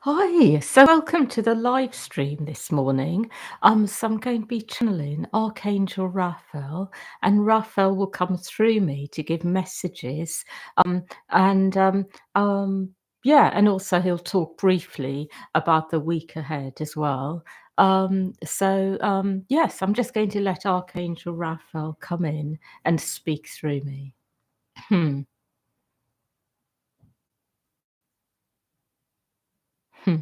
Hi, so welcome to the live stream this morning. So I'm going to be channeling Archangel Raphael, and Raphael will come through me to give messages. And yeah, and also he'll talk briefly about the week ahead as well. Yes, I'm just going to let Archangel Raphael come in and speak through me. Hmm. Hmm.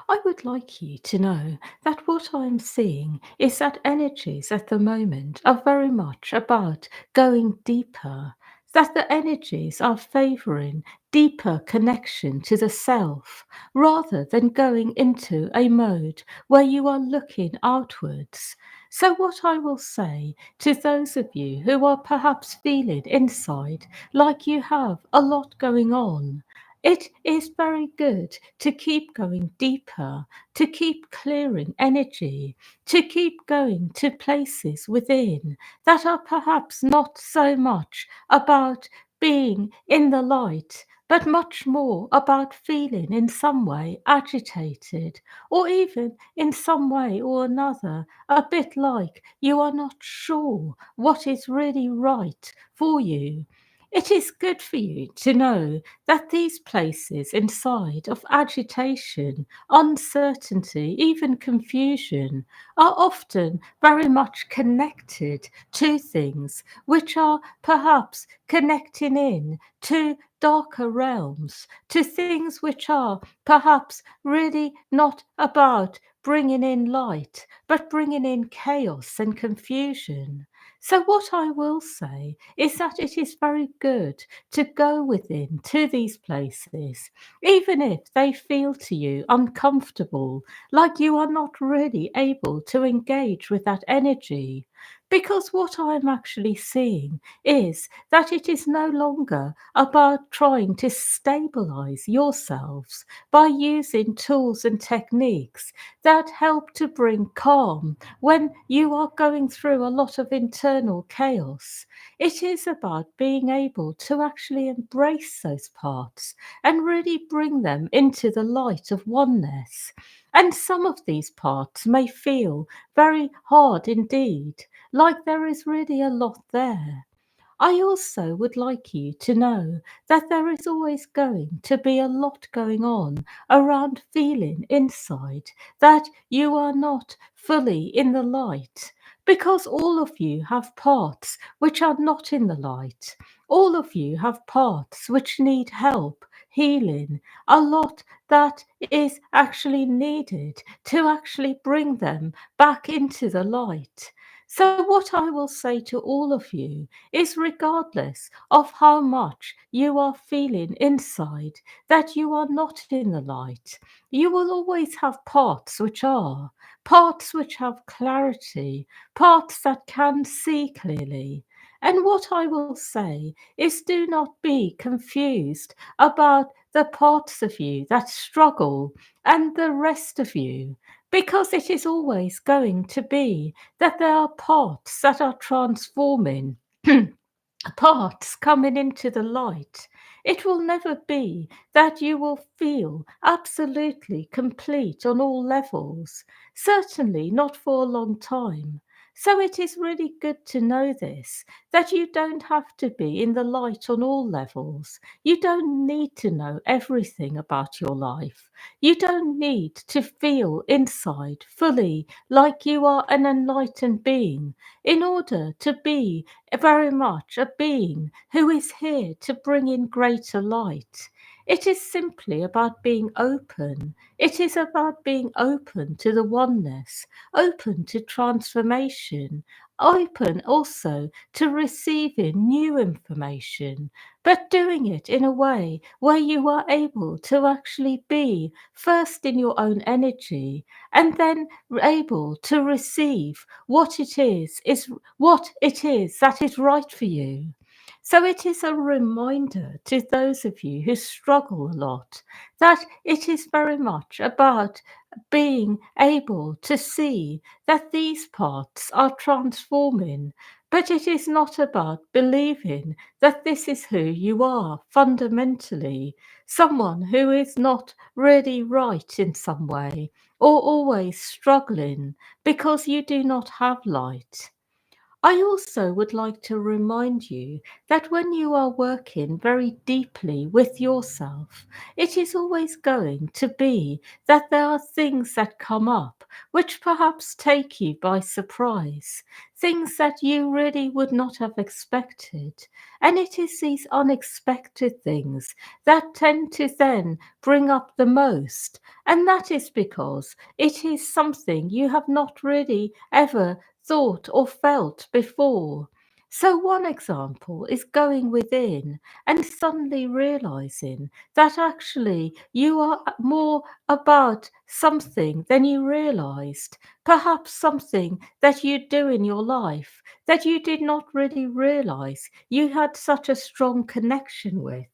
I would like you to know that what I'm seeing is that energies at the moment are very much about going deeper, that the energies are favoring deeper connection to the self rather than going into a mode where you are looking outwards. So, what I will say to those of you who are perhaps feeling inside like you have a lot going on, it is very good to keep going deeper, to keep clearing energy, to keep going to places within that are perhaps not so much about being in the light, but much more about feeling in some way agitated, or even in some way or another, a bit like you are not sure what is really right for you. It is good for you to know that these places inside of agitation, uncertainty, even confusion are often very much connected to things which are perhaps connecting in to darker realms, to things which are perhaps really not about bringing in light, but bringing in chaos and confusion. So, what I will say is that it is very good to go within to these places, even if they feel to you uncomfortable, like you are not really able to engage with that energy. Because what I'm actually seeing is that it is no longer about trying to stabilize yourselves by using tools and techniques that help to bring calm when you are going through a lot of internal chaos. It is about being able to actually embrace those parts and really bring them into the light of oneness. And some of these parts may feel very hard indeed, like there is really a lot there. I also would like you to know that there is always going to be a lot going on around feeling inside that you are not fully in the light, because all of you have parts which are not in the light. All of you have parts which need help, healing, a lot that is actually needed to actually bring them back into the light. So, what I will say to all of you is regardless of how much you are feeling inside that you are not in the light, you will always have parts which are, parts which have clarity, parts that can see clearly. And what I will say is do not be confused about the parts of you that struggle and the rest of you, because it is always going to be that there are parts that are transforming, parts coming into the light. It will never be that you will feel absolutely complete on all levels, certainly not for a long time. So it is really good to know this, that you don't have to be in the light on all levels. You don't need to know everything about your life. You don't need to feel inside fully like you are an enlightened being in order to be very much a being who is here to bring in greater light. It is simply about being open. It is about being open to the oneness, open to transformation, open also to receiving new information, but doing it in a way where you are able to actually be first in your own energy and then able to receive what it is that is right for you. So it is a reminder to those of you who struggle a lot that it is very much about being able to see that these parts are transforming, But it is not about believing that this is who you are fundamentally, someone who is not really right in some way, or always struggling because you do not have light. I also would like to remind you that when you are working very deeply with yourself, it is always going to be that there are things that come up which perhaps take you by surprise, things that you really would not have expected. And it is these unexpected things that tend to then bring up the most. And that is because it is something you have not really ever thought or felt before. So, one example is going within and suddenly realizing that actually you are more about something than you realized, perhaps something that you do in your life that you did not really realize you had such a strong connection with,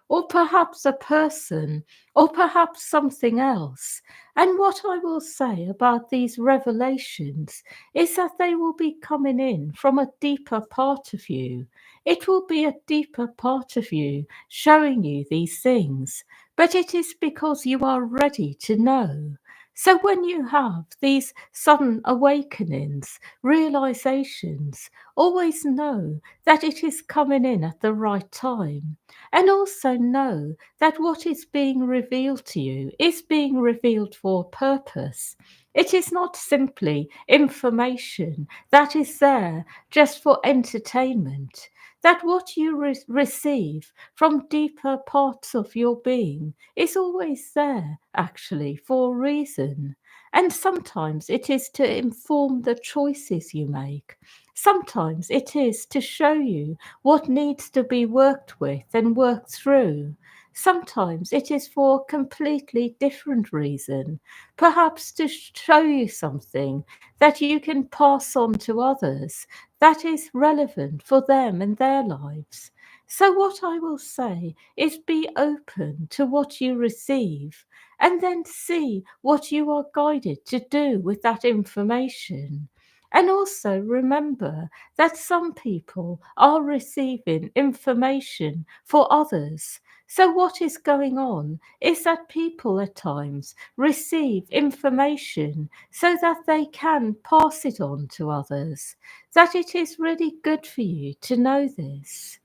or perhaps a person, or perhaps something else. And what I will say about these revelations is that they will be coming in from a deeper part of you. It will be a deeper part of you showing you these things, but it is because you are ready to know. So when you have these sudden awakenings, realizations, always know that it is coming in at the right time. And also know that what is being revealed to you is being revealed for a purpose. It is not simply information that is there just for entertainment. That what you receive from deeper parts of your being is always there, actually, for a reason. And sometimes it is to inform the choices you make. Sometimes it is to show you what needs to be worked with and worked through. Sometimes it is for a completely different reason, perhaps to show you something that you can pass on to others that is relevant for them and their lives. So, what I will say is be open to what you receive and then see what you are guided to do with that information. And also remember that some people are receiving information for others. So, what is going on is that people at times receive information so that they can pass it on to others. That it is really good for you to know this.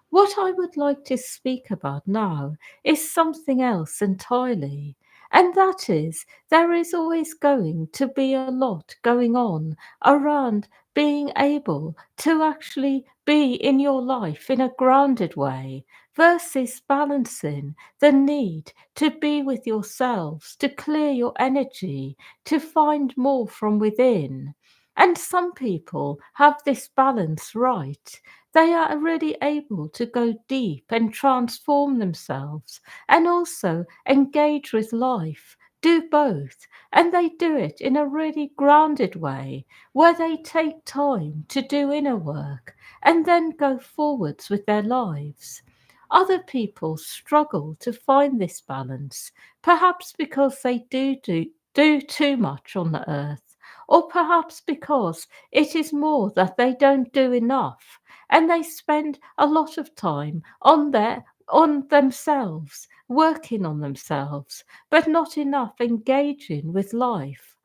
What I would like to speak about now is something else entirely, and that is there is always going to be a lot going on around being able to actually be in your life in a grounded way versus balancing the need to be with yourselves, to clear your energy, to find more from within. And some people have this balance right. They are really able to go deep and transform themselves and also engage with life, do both. And they do it in a really grounded way where they take time to do inner work and then go forwards with their lives. Other people struggle to find this balance, perhaps because they do too much on the earth, or perhaps because it is more that they don't do enough and they spend a lot of time on themselves, working on themselves, but not enough engaging with life.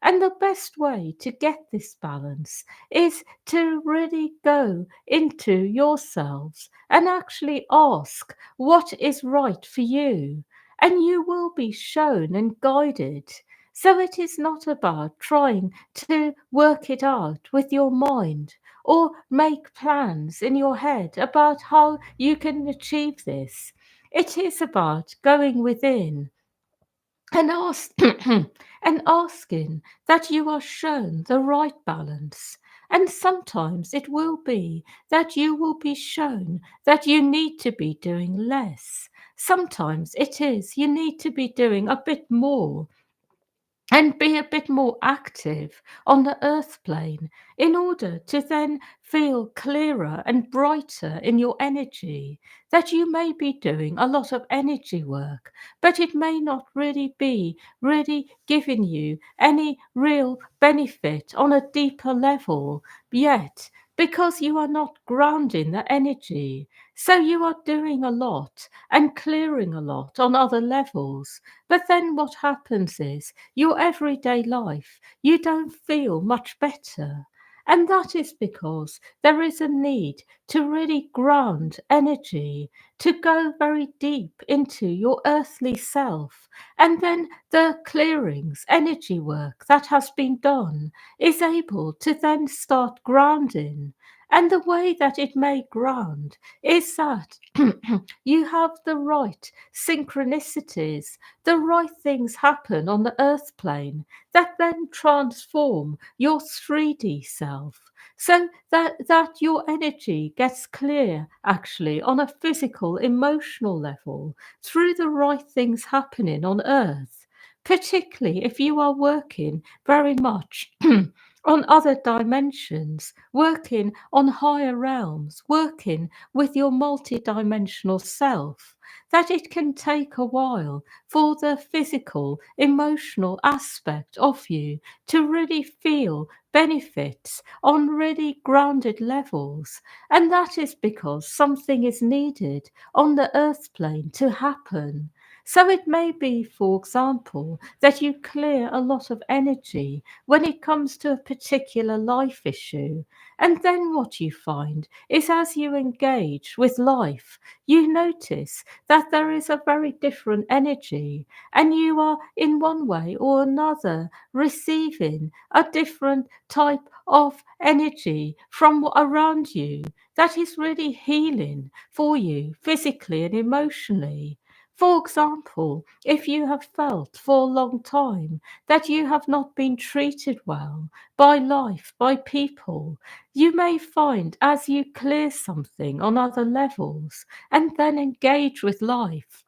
And the best way to get this balance is to really go into yourselves and actually ask what is right for you. And you will be shown and guided. So it is not about trying to work it out with your mind or make plans in your head about how you can achieve this. It is about going within and and asking that you are shown the right balance. And sometimes it will be that you will be shown that you need to be doing less. Sometimes it is you need to be doing a bit more and be a bit more active on the earth plane in order to then feel clearer and brighter in your energy. That you may be doing a lot of energy work, but it may not really be really giving you any real benefit on a deeper level yet. because you are not grounding the energy. So you are doing a lot and clearing a lot on other levels. But then what happens is your everyday life, you don't feel much better. And that is because there is a need to really ground energy, to go very deep into your earthly self. And then the clearings, energy work that has been done is able to then start grounding. And the way that it may ground is that you have the right synchronicities, the right things happen on the earth plane that then transform your 3D self. So that your energy gets clear actually on a physical, emotional level through the right things happening on earth, particularly if you are working very much on other dimensions, working on higher realms, working with your multidimensional self, that it can take a while for the physical, emotional aspect of you to really feel benefits on really grounded levels. And that is because something is needed on the earth plane to happen. So it may be, for example, that you clear a lot of energy when it comes to a particular life issue. And then what you find is as you engage with life, you notice that there is a very different energy, and you are in one way or another receiving a different type of energy from around you that is really healing for you physically and emotionally. For example, if you have felt for a long time that you have not been treated well by life, by people, you may find as you clear something on other levels and then engage with life,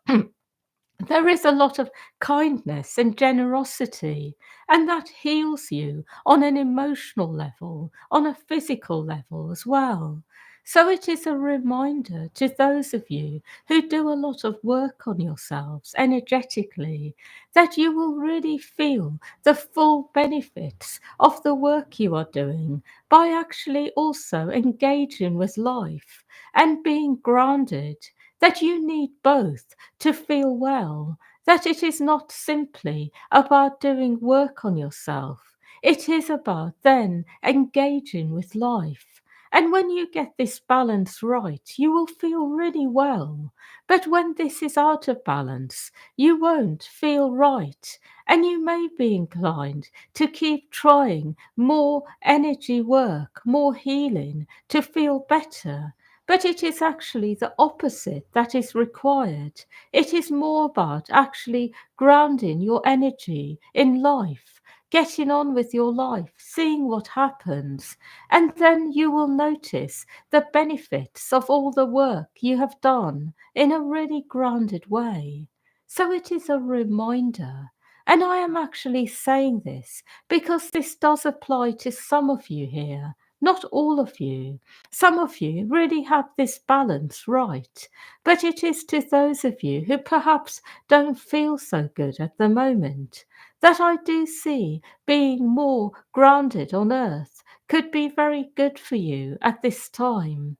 there is a lot of kindness and generosity, and that heals you on an emotional level, on a physical level as well. So it is a reminder to those of you who do a lot of work on yourselves energetically that you will really feel the full benefits of the work you are doing by actually also engaging with life and being grounded, that you need both to feel well, that it is not simply about doing work on yourself. It is about then engaging with life. And when you get this balance right, you will feel really well. But when this is out of balance, you won't feel right. And you may be inclined to keep trying more energy work, more healing to feel better. But it is actually the opposite that is required. It is more about actually grounding your energy in life, getting on with your life, seeing what happens, and then you will notice the benefits of all the work you have done in a really grounded way. So it is a reminder. And I am actually saying this because this does apply to some of you here, not all of you. Some of you really have this balance right, but it is to those of you who perhaps don't feel so good at the moment that I do see being more grounded on earth could be very good for you at this time.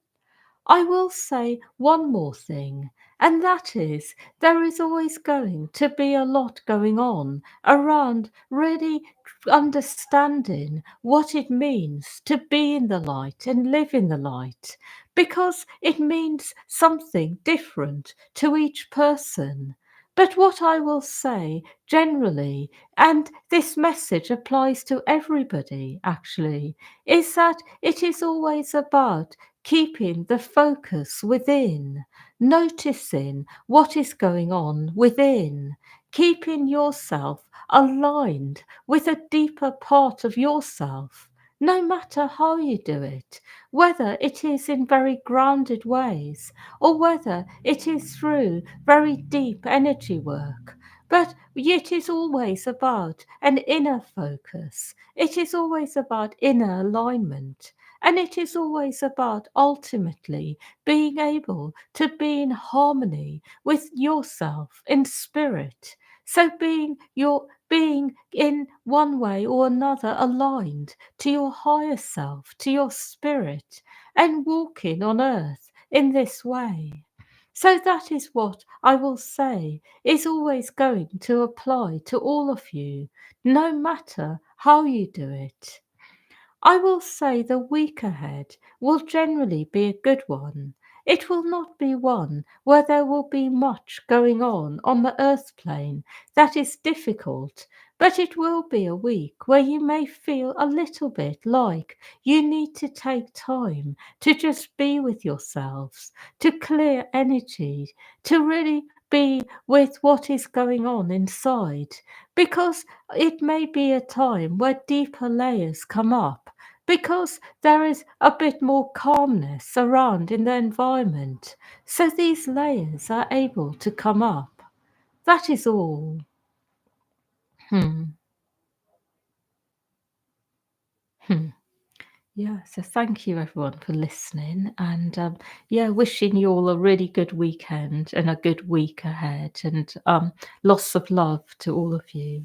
I will say one more thing, and that is there is always going to be a lot going on around really understanding what it means to be in the light and live in the light, because it means something different to each person. But what I will say generally, and this message applies to everybody actually, is that it is always about keeping the focus within, noticing what is going on within, keeping yourself aligned with a deeper part of yourself, no matter how you do it, whether it is in very grounded ways or whether it is through very deep energy work. But it is always about an inner focus. It is always about inner alignment. And it is always about ultimately being able to be in harmony with yourself in spirit, So being in one way or another aligned to your higher self, to your spirit, and walking on earth in this way. So that is what I will say is always going to apply to all of you, no matter how you do it. I will say the week ahead will generally be a good one. It will not be one where there will be much going on the earth plane that is difficult, but it will be a week where you may feel a little bit like you need to take time to just be with yourselves, to clear energy, to really be with what is going on inside, because it may be a time where deeper layers come up because there is a bit more calmness around in the environment. So these layers are able to come up. That is all. Hmm. Hmm. Yeah, so thank you everyone for listening, and yeah, wishing you all a really good weekend and a good week ahead, and lots of love to all of you.